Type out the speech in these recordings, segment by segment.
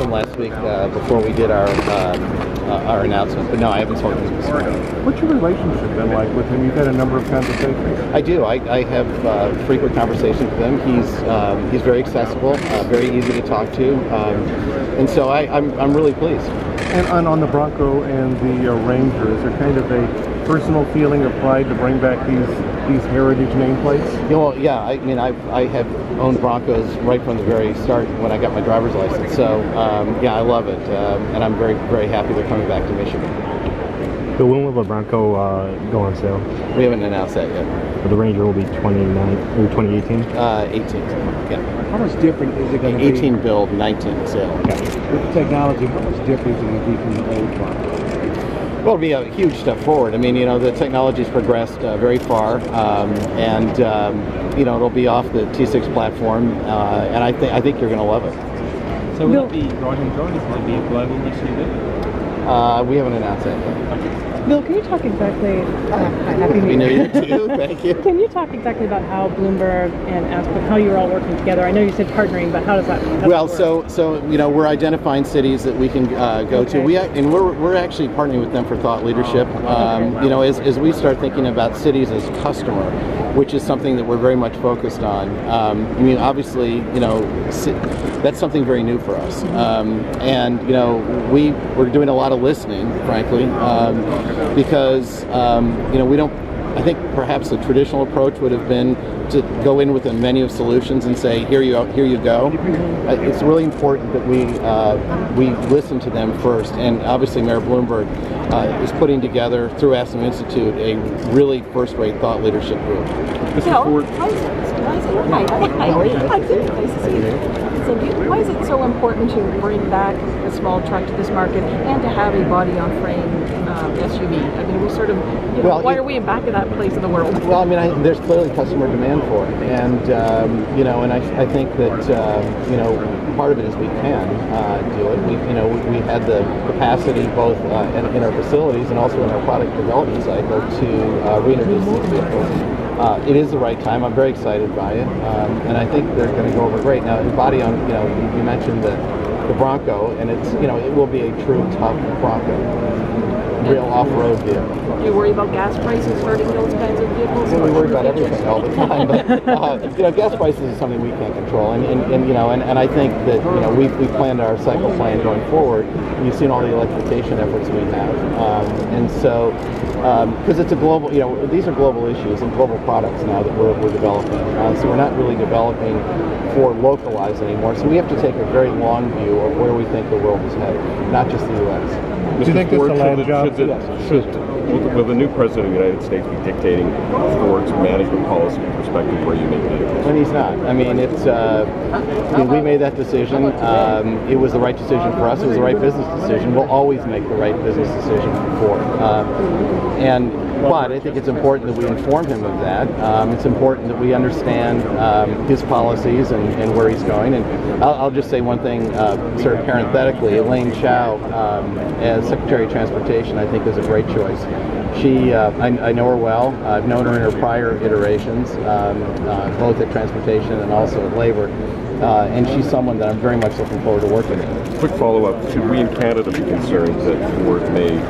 him last week before we did our announcement, but no, I haven't spoken to him this morning. What's your relationship been like with him? You've had a number of conversations. I do. I have frequent conversations with him. He's very accessible, very easy to talk to, and so I'm really pleased. And on the Bronco and the Ranger, is there kind of a personal feeling of pride to bring back these heritage nameplates? Well, yeah. I mean, I have owned Broncos right from the very start when I got my driver's license. So yeah, I love it, and I'm very, very happy they're coming back to Michigan. So when will the Bronco go on sale? We haven't announced that yet. But the Ranger will be 2018? 18. Yeah. How much different is it going to be? 18 build, 19 sale. With the technology, how much different is it going to be from the old Bronco? Well, it'll be a huge step forward. I mean, the technology's progressed very far, and it'll be off the T6 platform, and I think you're going to love it. So will it be right-hand drive? Will it be a global SUV? We haven't announced that yet. Bill, can you talk exactly? Happy New Year to you. Thank you. Can you talk exactly about how Bloomberg and Aspen, how you're all working together? I know you said partnering, but how does that? Well, so we're identifying cities that we can go to. We're actually partnering with them for thought leadership. As we start thinking about cities as customer, which is something that we're very much focused on. I mean, obviously, that's something very new for us, and we're doing a lot of listening, frankly. Because we don't. I think perhaps the traditional approach would have been to go in with a menu of solutions and say, here you go. It's really important that we listen to them first. And obviously, Mayor Bloomberg is putting together through Aspen Institute a really first-rate thought leadership group. Why is it so important to bring back a small truck to this market and to have a body-on-frame SUV? I mean, we sort of, why are we back in that place in the world? Well, I mean, there's clearly customer demand for it, and and I think that part of it is we can do it. We had the capacity both in our facilities and also in our product development cycle to reintroduce these vehicles. It is the right time. I'm very excited by it, and I think they're going to go over great. Now, body on, you mentioned the Bronco, and it's, it will be a true tough Bronco, real off-road vehicle. Do you worry about gas prices hurting those kinds of vehicles? We worry about everything all the time, but gas prices is something we can't control, and I think that we've planned our cycle plan going forward. You've seen all the electrification efforts we have, and so because it's a global, these are global issues and global products now that we're developing. So we're not really developing for localized anymore. So we have to take a very long view of where we think the world is headed, not just the U.S. Do you think this will land jobs? Will the new president of the United States be dictating Ford's management policy perspective where you make vehicles? And he's not. I mean, we made that decision. It was the right decision for us. It was the right business decision. We'll always make the right business decision for Ford. But I think it's important that we inform him of that. It's important that we understand his policies and where he's going. And I'll just say one thing, sort of parenthetically. Elaine Chao, as Secretary of Transportation, I think is a great choice. She, I know her well. I've known her in her prior iterations, both at Transportation and also at Labor. And she's someone that I'm very much looking forward to working with. Quick follow-up. Should we in Canada be concerned that Ford may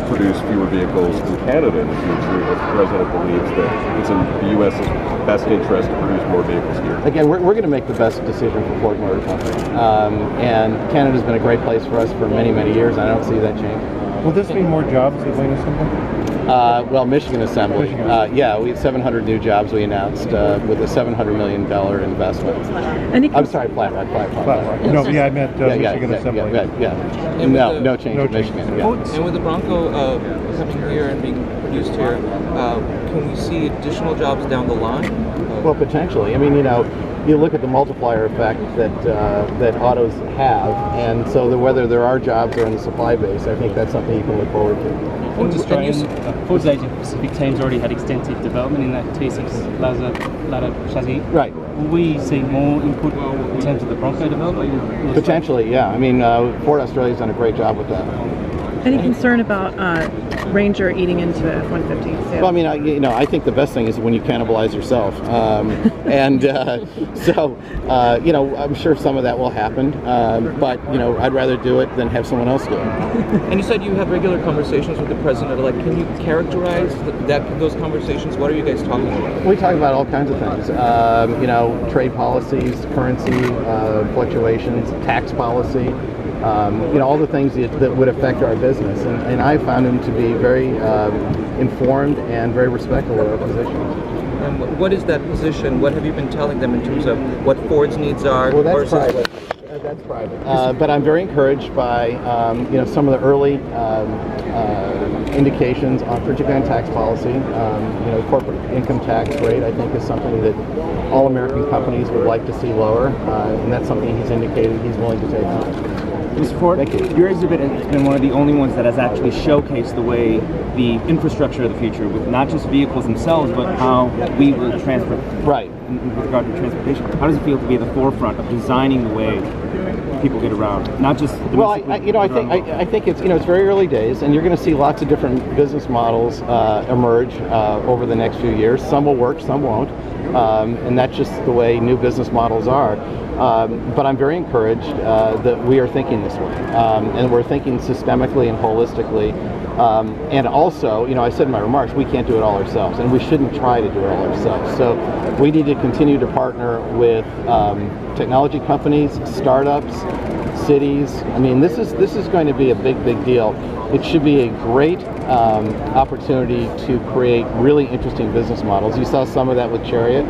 produce fewer vehicles in Canada in the future if the president believes that it's in the U.S.'s best interest to produce more vehicles here? Again, we're going to make the best decision for Ford Motor Company. And Canada's been a great place for us for many, many years. I don't see that changing. Will this mean more jobs at Wayne Assembly? Well, Michigan Assembly. Yeah, we had 700 new jobs we announced with a $700 million investment. I'm sorry, Flat Rock. No, yeah, I meant Michigan Assembly. No change in Michigan. Yeah. And with the Bronco coming here and being produced here, can we see additional jobs down the line? Well, potentially. I mean, you look at the multiplier effect that autos have, and so whether there are jobs or in the supply base, I think that's something you can look forward to. Ford's Asia Pacific team's already had extensive development in that T6 ladder chassis. Right. Will we see more input in terms of the Bronco development? Potentially, yeah. I mean, Ford Australia's done a great job with that. Any concern about Ranger eating into the F-150 sales? Well, I mean, I think the best thing is when you cannibalize yourself, and I'm sure some of that will happen, but I'd rather do it than have someone else do it. And you said you have regular conversations with the president. Like, can you characterize those conversations? What are you guys talking about? We talk about all kinds of things, trade policies, currency fluctuations, tax policy. All the things that would affect our business. And I found him to be very informed and very respectful of our position. And what is that position? What have you been telling them in terms of what Ford's needs are? Well, that's private. That's private. But I'm very encouraged by some of the early indications on, particularly on tax policy. Corporate income tax rate, I think, is something that all American companies would like to see lower, and that's something he's indicated he's willing to take on. Mr. Ford, your exhibit has been one of the only ones that has actually showcased the way the infrastructure of the future, with not just vehicles themselves, but how we will transport. Right. With regard to transportation, how does it feel to be at the forefront of designing the way people get around, not just? Well, I think it's it's very early days, and you're going to see lots of different business models emerge over the next few years. Some will work, some won't, and that's just the way new business models are. But I'm very encouraged that we are thinking this way, and we're thinking systemically and holistically. And also, I said in my remarks, we can't do it all ourselves, and we shouldn't try to do it all ourselves. So we need to continue to partner with technology companies, startups, cities. I mean, this is going to be a big deal. It should be a great opportunity to create really interesting business models. You saw some of that with Chariot.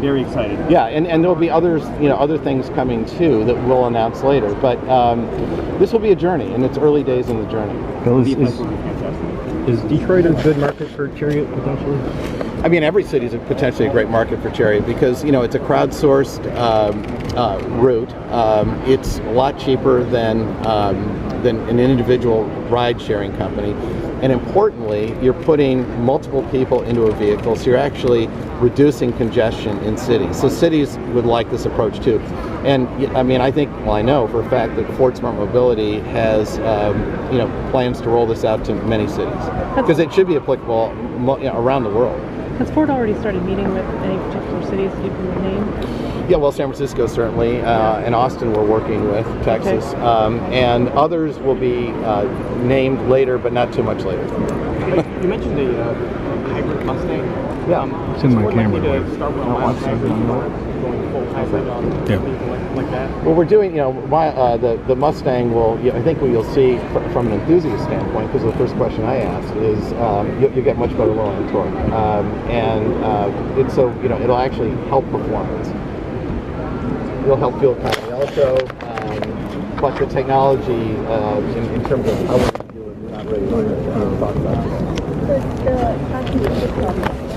Very excited. Yeah, and there will be others, other things coming too that we'll announce later. But this will be a journey, and it's early days in the journey. Is Detroit a good market for Chariot potentially? I mean, every city is potentially a great market for Chariot because it's a crowdsourced route. It's a lot cheaper than an individual ride-sharing company. And importantly, you're putting multiple people into a vehicle, so you're actually reducing congestion in cities. So cities would like this approach too. And I mean, I know for a fact that Ford Smart Mobility has plans to roll this out to many cities because it should be applicable around the world. Has Ford already started meeting with any particular cities you can name? Yeah, well, San Francisco certainly, and Austin we're working with, Texas, and others will be named later, but not too much later. You mentioned the hybrid Mustang. Yeah, it's in my camera. To start with a Mustang, going full hybrid on anything like that. Well, we're doing, the Mustang will, I think what you'll see from an enthusiast standpoint, because the first question I asked is, you'll get much better low-end torque, and it's so, it'll actually help performance. It'll help fuel economy also, but the technology in terms of how we're going to do it, we're not ready to talk about today.